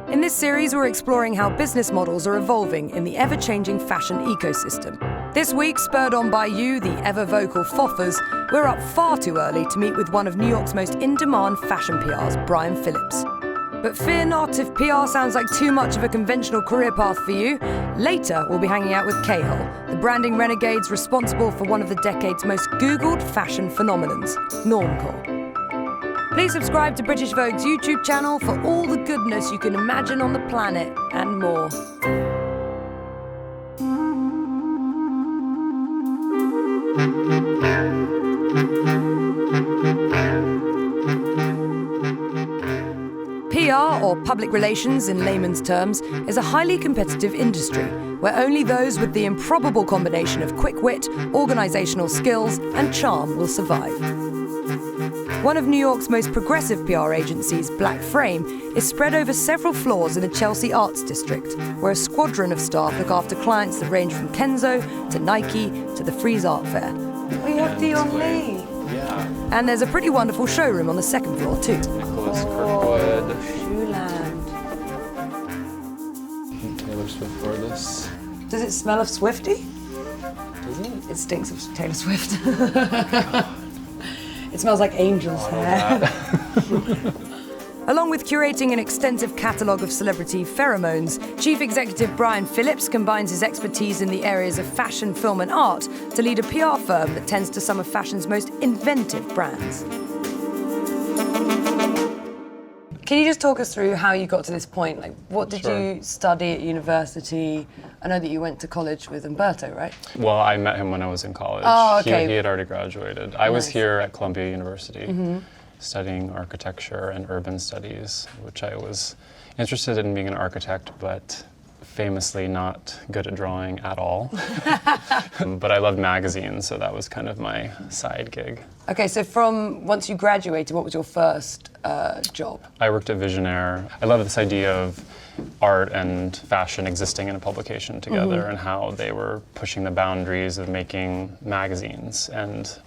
In this series, we're exploring how business models are evolving in the ever-changing fashion ecosystem. This week, spurred on by you, the ever-vocal Foffers, we're up far too early to meet with one of New York's most in-demand fashion PRs, Brian Phillips. But fear not, if PR sounds like too much of a conventional career path for you, later we'll be hanging out with K-Hole, the branding renegades responsible for one of the decade's most Googled fashion phenomenons, Normcore. Please subscribe to British Vogue's YouTube channel for all the goodness you can imagine on the planet and more. PR, or public relations in layman's terms, is a highly competitive industry where only those with the improbable combination of quick wit, organisational skills and charm will survive. One of New York's most progressive PR agencies, Black Frame, is spread over several floors in the Chelsea Arts District, where a squadron of staff look after clients that range from KENZO to Nike to the Frieze Art Fair. We have Dion Lee. Yeah. And there's a pretty wonderful showroom on the second floor too. Nicholas Kirkwood. Shoeland. Taylor Swift wore this. Does it smell of Swiftie? Does it? It stinks of Taylor Swift. It smells like angel's hair. Along with curating an extensive catalogue of celebrity pheromones, Chief Executive Brian Phillips combines his expertise in the areas of fashion, film and art to lead a PR firm that tends to some of fashion's most inventive brands. Can you just talk us through how you got to this point? Like, what did you study at university? I know that you went to college with Umberto, right? Well, I met him when I was in college. Oh, okay. He had already graduated. I was here at Columbia University studying architecture and urban studies, which I was interested in being an architect, but famously not good at drawing at all. But I loved magazines, so that was kind of my side gig. Okay, so once you graduated, what was your first job? I worked at VISIONAIRE. I love this idea of art and fashion existing in a publication together and how they were pushing the boundaries of making magazines. And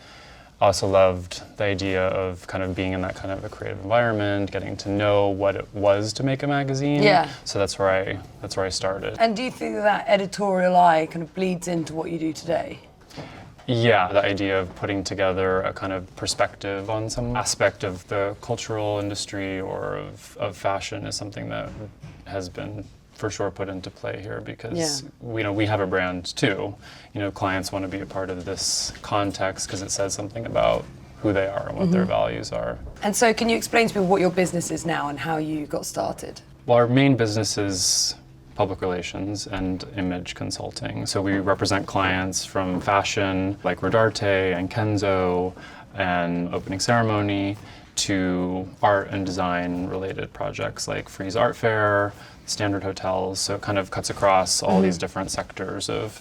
I also loved the idea of kind of being in that kind of a creative environment, getting to know what it was to make a magazine. Yeah. So that's where I started. And do you think that editorial eye kind of bleeds into what you do today? Yeah, the idea of putting together a kind of perspective on some aspect of the cultural industry or of fashion is something that has been for sure put into play here because we have a brand too. Clients want to be a part of this context because it says something about who they are and what their values are. And so can you explain to me what your business is now and how you got started? Well, our main business is public relations and image consulting. So we represent clients from fashion like RODARTE and KENZO and opening ceremony to art and design related projects like Frieze Art Fair, Standard Hotels. So it kind of cuts across all these different sectors of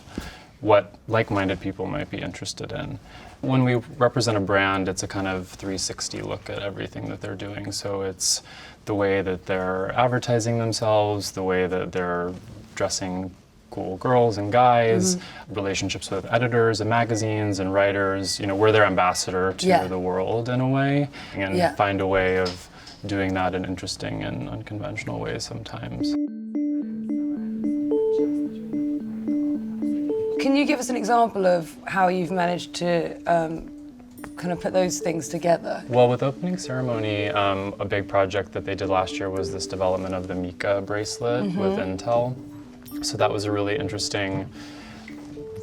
what like-minded people might be interested in. When we represent a brand, it's a kind of 360 look at everything that they're doing. So it's the way that they're advertising themselves, the way that they're dressing cool girls and guys, relationships with editors and magazines and writers. We're their ambassador to the world in a way, and find a way of doing that in interesting and unconventional ways sometimes. Can you give us an example of how you've managed to kind of put those things together? Well, with opening ceremony, a big project that they did last year was this development of the Mika bracelet with Intel. So that was a really interesting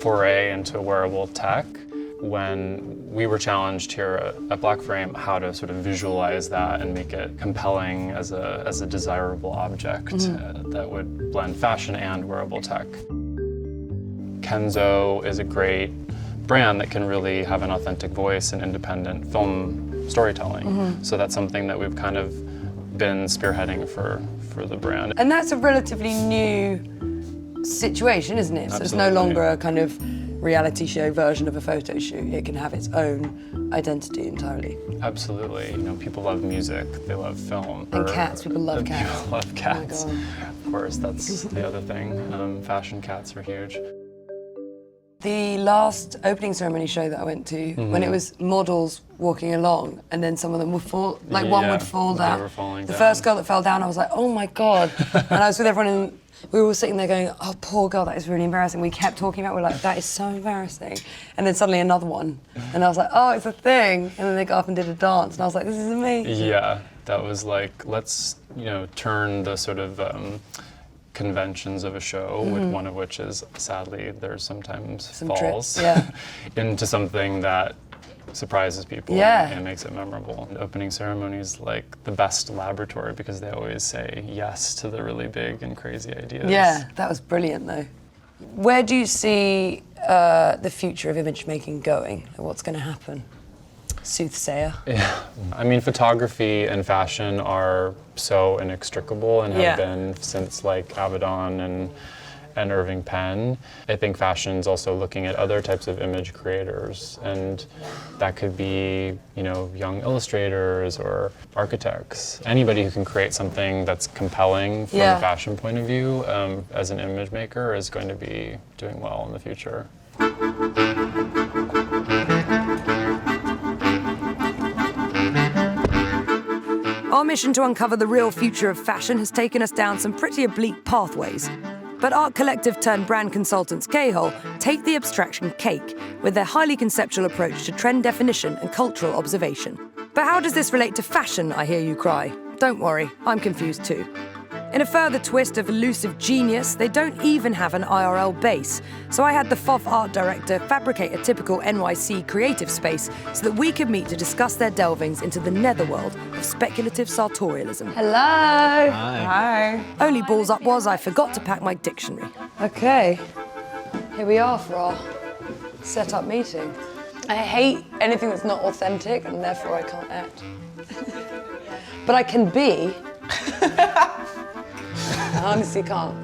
foray into wearable tech. When we were challenged here at Black Frame how to sort of visualize that and make it compelling as a desirable object that would blend fashion and wearable tech. KENZO is a great brand that can really have an authentic voice and independent film storytelling. So that's something that we've kind of been spearheading for the brand. And that's a relatively new situation, isn't it? So it's no longer a kind of reality show version of a photo shoot. It can have its own identity entirely. Absolutely. People love music, they love film. And cats, people love cats. People love cats. Oh my God. Of course, that's the other thing. Fashion cats are huge. The last opening ceremony show that I went to, when it was models walking along, and then some of them would fall, like one would fall down. They were falling the down. first girl that fell down, I was like, oh my God. And I was with everyone, and we were all sitting there going, oh, poor girl, that is really embarrassing. We kept talking about it, we're like, that is so embarrassing. And then suddenly another one, and I was like, oh, it's a thing. And then they got up and did a dance, and I was like, this is amazing. Yeah, that was like, let's, turn the sort of conventions of a show, one of which is, sadly, there's sometimes Some falls, trips, yeah. into something that surprises people Yeah. and makes it memorable. And opening ceremony is like the best laboratory because they always say yes to the really big and crazy ideas. Yeah, that was brilliant though. Where do you see the future of image making going? What's going to happen? Soothsayer. Yeah, I mean, photography and fashion are so inextricable and have been since like Avedon and Irving Penn. I think fashion's also looking at other types of image creators, and that could be, young illustrators or architects. Anybody who can create something that's compelling from a fashion point of view as an image maker is going to be doing well in the future. Our mission to uncover the real future of fashion has taken us down some pretty oblique pathways. But art collective turned brand consultants K-Hole take the abstraction cake with their highly conceptual approach to trend definition and cultural observation. But how does this relate to fashion, I hear you cry? Don't worry, I'm confused too. In a further twist of elusive genius, they don't even have an IRL base. So I had the FOF art director fabricate a typical NYC creative space so that we could meet to discuss their delvings into the netherworld of speculative sartorialism. Hello. Hi. Only balls up was I forgot to pack my dictionary. Okay, here we are for our set-up meeting. I hate anything that's not authentic, and therefore I can't act. But I can be. I honestly can't.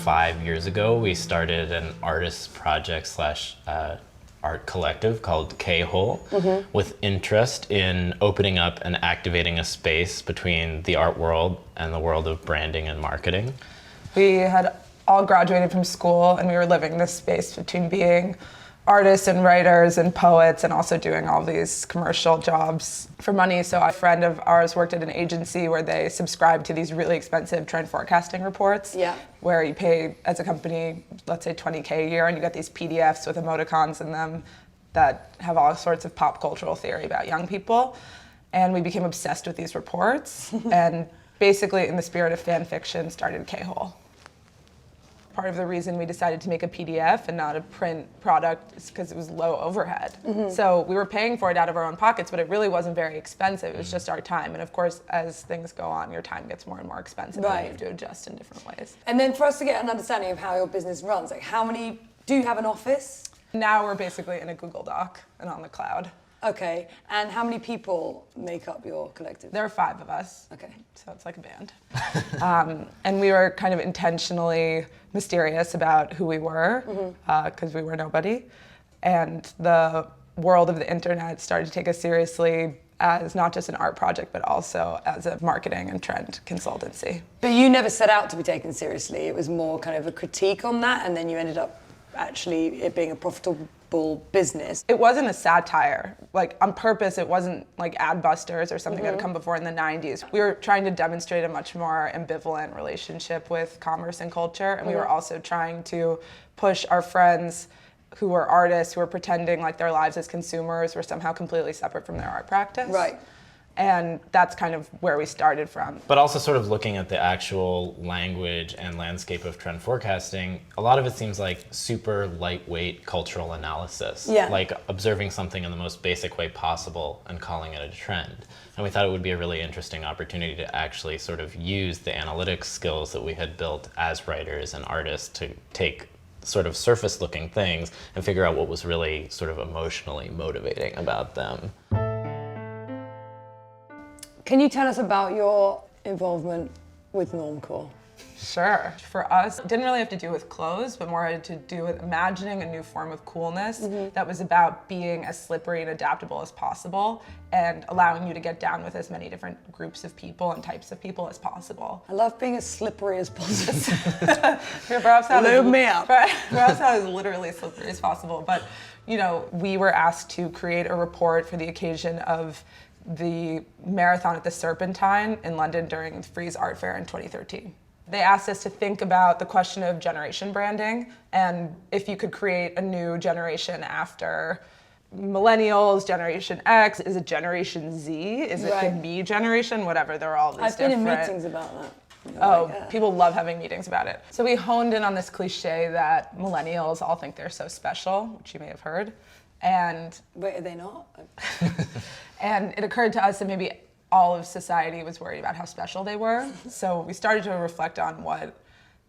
5 years ago, we started an artist project / art collective called K-Hole with interest in opening up and activating a space between the art world and the world of branding and marketing. We had all graduated from school and we were living this space between being artists and writers and poets and also doing all these commercial jobs for money. So a friend of ours worked at an agency where they subscribed to these really expensive trend forecasting reports where you pay as a company, let's say $20K a year, and you get these PDFs with emoticons in them that have all sorts of pop cultural theory about young people. And we became obsessed with these reports and basically in the spirit of fan fiction started K-Hole. Part of the reason we decided to make a PDF and not a print product is because it was low overhead. So we were paying for it out of our own pockets, but it really wasn't very expensive. It was just our time. And of course, as things go on, your time gets more and more expensive and you have to adjust in different ways. And then for us to get an understanding of how your business runs, like do you have an office? Now we're basically in a Google Doc and on the cloud. Okay, and how many people make up your collective? There are 5 of us. Okay. So it's like a band. And we were kind of intentionally mysterious about who we were, because we were nobody. And the world of the internet started to take us seriously as not just an art project, but also as a marketing and trend consultancy. But you never set out to be taken seriously. It was more kind of a critique on that, and then you ended up actually it being a profitable business. It wasn't a satire. Like, on purpose, it wasn't like Adbusters or something that had come before in the 90s. We were trying to demonstrate a much more ambivalent relationship with commerce and culture, and we were also trying to push our friends who were artists, who were pretending like their lives as consumers were somehow completely separate from their art practice. Right. And that's kind of where we started from. But also sort of looking at the actual language and landscape of trend forecasting, a lot of it seems like super lightweight cultural analysis. Yeah. Like observing something in the most basic way possible and calling it a trend. And we thought it would be a really interesting opportunity to actually sort of use the analytics skills that we had built as writers and artists to take sort of surface-looking things and figure out what was really sort of emotionally motivating about them. Can you tell us about your involvement with Normcore? Sure. For us, it didn't really have to do with clothes, but more had to do with imagining a new form of coolness that was about being as slippery and adaptable as possible and allowing you to get down with as many different groups of people and types of people as possible. I love being as slippery as possible. Perhaps not Lube me up. Perhaps not as literally as slippery as possible, but you know, we were asked to create a report for the occasion of the marathon at the Serpentine in London during the Frieze Art Fair in 2013. They asked us to think about the question of generation branding and if you could create a new generation after millennials, Generation X, is it Generation Z, is it the me generation, whatever, they're all these different. I've been in meetings about that. People love having meetings about it. So we honed in on this cliche that millennials all think they're so special, which you may have heard. And wait, are they not? And it occurred to us that maybe all of society was worried about how special they were. So we started to reflect on what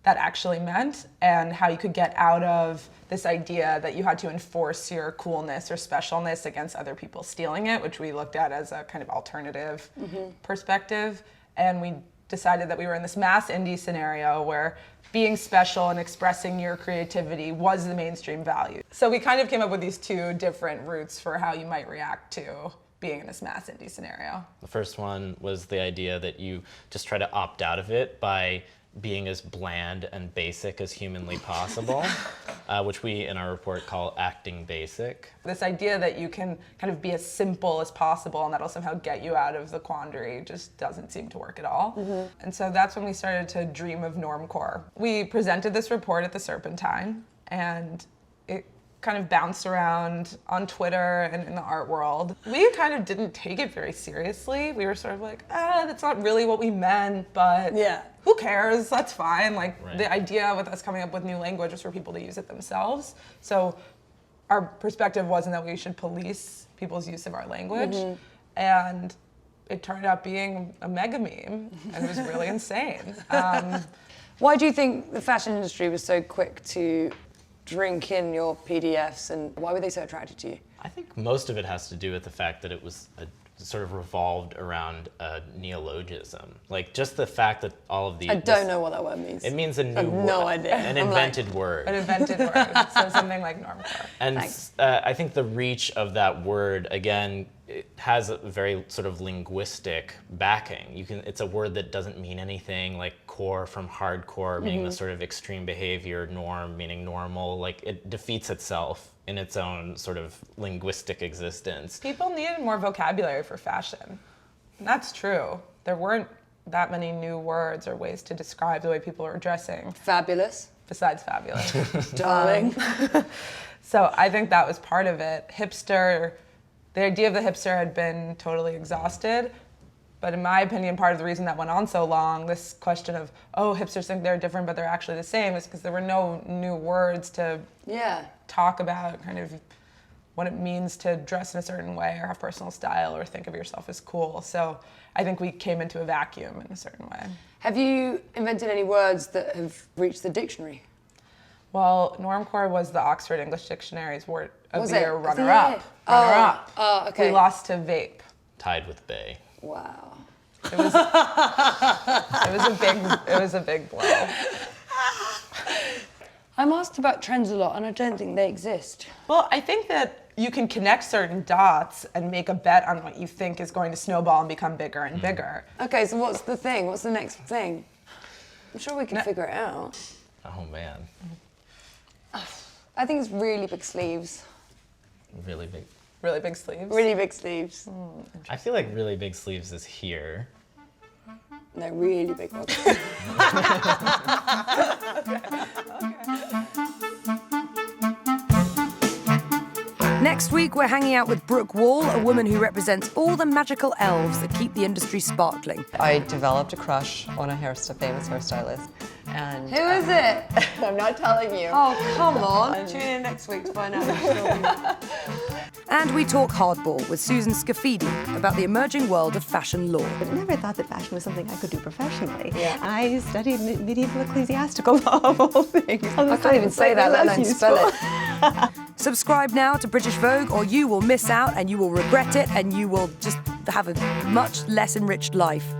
that actually meant and how you could get out of this idea that you had to enforce your coolness or specialness against other people stealing it, which we looked at as a kind of alternative perspective. And we decided that we were in this mass indie scenario where being special and expressing your creativity was the mainstream value. So we kind of came up with these two different routes for how you might react to being in this mass indie scenario. The first one was the idea that you just try to opt out of it by being as bland and basic as humanly possible, which we in our report call acting basic. This idea that you can kind of be as simple as possible and that'll somehow get you out of the quandary just doesn't seem to work at all. And so that's when we started to dream of Normcore. We presented this report at the Serpentine and it kind of bounced around on Twitter and in the art world. We kind of didn't take it very seriously. We were sort of like, that's not really what we meant, but who cares? That's fine. Like the idea with us coming up with new language was for people to use it themselves. So our perspective wasn't that we should police people's use of our language. And it turned out being a mega meme and it was really insane. Why do you think the fashion industry was so quick to drink in your PDFs, and why were they so attracted to you? I think most of it has to do with the fact that it was sort of revolved around a neologism. Like just the fact that all of these... I don't know what that word means. It means a new word. No idea. An invented word. An invented word. So something like Normcore. And I think the reach of that word, again, it has a very sort of linguistic backing. It's a word that doesn't mean anything, like core from hardcore, meaning the sort of extreme behavior, norm, meaning normal. Like it defeats itself in its own sort of linguistic existence. People needed more vocabulary for fashion. And that's true. There weren't that many new words or ways to describe the way people are dressing. Fabulous. Besides fabulous. Darling. So I think that was part of it. Hipster, the idea of the hipster had been totally exhausted. But in my opinion, part of the reason that went on so long, this question of, hipsters think they're different, but they're actually the same, is because there were no new words to talk about kind of what it means to dress in a certain way or have personal style or think of yourself as cool. So I think we came into a vacuum in a certain way. Have you invented any words that have reached the dictionary? Well, Normcore was the Oxford English Dictionary's word of the year runner-up. Runner-up. Oh, okay. We lost to vape. Tied with bay. Wow. It was a big blow. I'm asked about trends a lot, and I don't think they exist. Well, I think that you can connect certain dots and make a bet on what you think is going to snowball and become bigger and bigger. Okay, so what's the thing? What's the next thing? I'm sure we can figure it out. Oh man. I think it's really big sleeves. Really big. Really big sleeves? Really big sleeves. I feel like really big sleeves is here. No, really big ones. Next week, we're hanging out with Brooke Wall, a woman who represents all the magical elves that keep the industry sparkling. I developed a crush on a famous hairstylist. And Who is it? I'm not telling you. Oh, come on. Tune in next week to find out. And we talk hardball with Susan Scafidi about the emerging world of fashion law. I never thought that fashion was something I could do professionally. Yeah. I studied medieval ecclesiastical law of all things. I can't even say that, let alone spell it. Subscribe now to British Vogue or you will miss out and you will regret it and you will just have a much less enriched life.